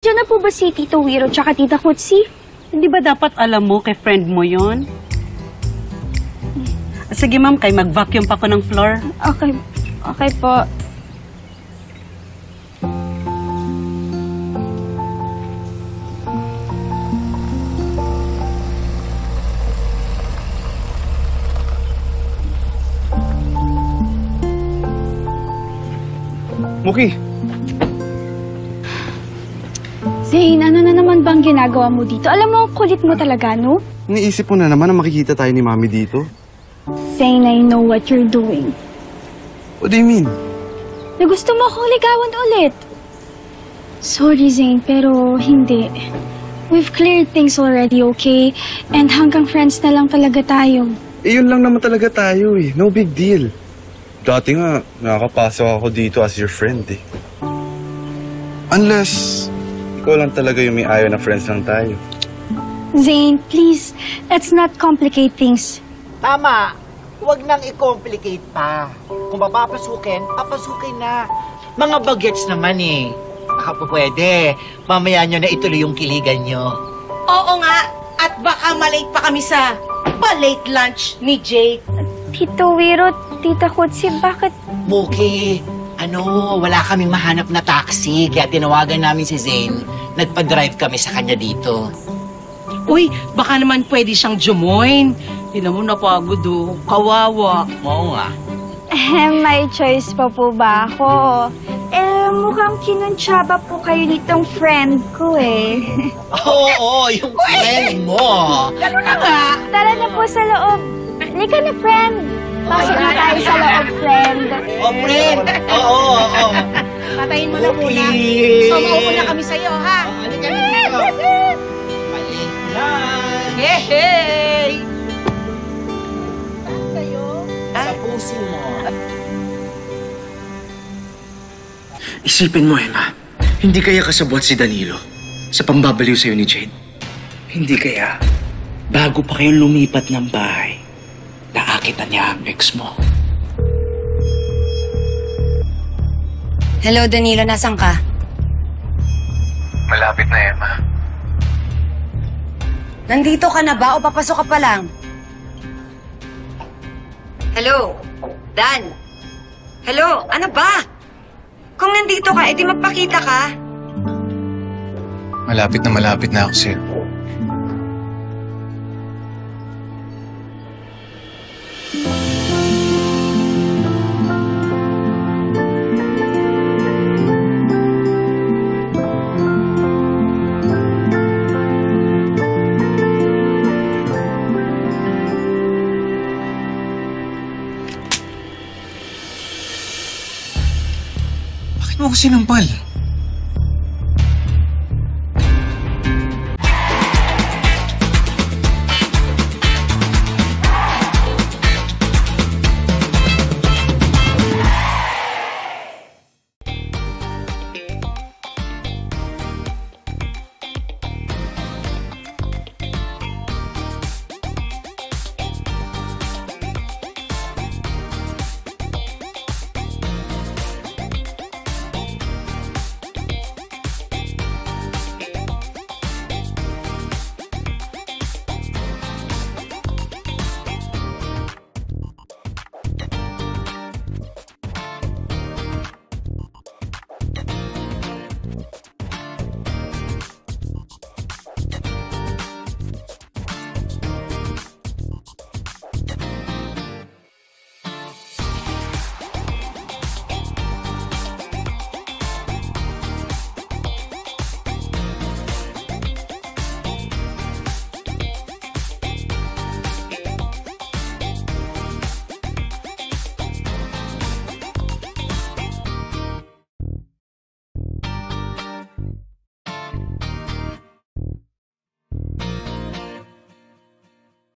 Diyan na po ba si Tito Wiro tsaka Tita Kutsi? Hindi ba dapat alam mo kay friend mo yon? Sige ma'am, kay mag-vacuum pa ko ng floor. Okay. Okay po. Muki, Zane, ano na naman bang ginagawa mo dito? Alam mo, ang kulit mo talaga, no? iniisip mo na naman na makikita tayo ni Mami dito. Zane, I know what you're doing. What do you mean? Na gusto mo akong ligawan ulit. Sorry, Zane, pero hindi. We've cleared things already, okay? And hanggang friends na lang talaga tayo. Eh, yun lang naman talaga tayo eh. No big deal. Dati nga, nakakapasok ako dito as your friend eh. Unless, ikaw lang talaga yung may ayaw na friends lang tayo. Zane, please, let's not complicate things. Tama. Huwag nang i-complicate pa. Kung papapasukin, papasukin na. Mga bagets naman eh. Baka po pwede. Mamaya nyo na ituloy yung kiligan nyo. Oo nga, at baka malate pa kami sa pa-late lunch ni Jake. Tito Wiro, Tita Kutsi, bakit? Muki, wala kaming mahanap na taxi. Kaya tinawagan namin si Zane. Nagpa-drive kami sa kanya dito. Uy, baka naman pwede siyang jumoin. Tinan mo, napagod oh. Kawawa. Oo nga. May choice pa po ba ako? Mukhang kinuntsaba po kayo nitong friend ko eh. Oo, yung friend mo. Ganun na nga. Tara na po sa loob. Halika na, friend. Pasok na tayo sa loob, friend. Oh, friend. Oo. Patayin mo na muna. Okay. So, maupo na kami sa'yo, ha? Halika na dito. Balik lang. Hey! Sa puso mo. Isipin mo, Emma, hindi kaya kasabwat si Danilo sa pambabaliw sa'yo ni Jade? Hindi kaya, bago pa kayo lumipat ng bahay, naakit na niya ang ex mo. Hello, Danilo. Nasaan ka? Malapit na, Emma. Nandito ka na ba o papasok ka pa lang? Hello? Dan? Hello? Ano ba? Kung nandito ka, edi magpakita ka. Malapit na ako sa'yo. Bakit mo ako sinampal?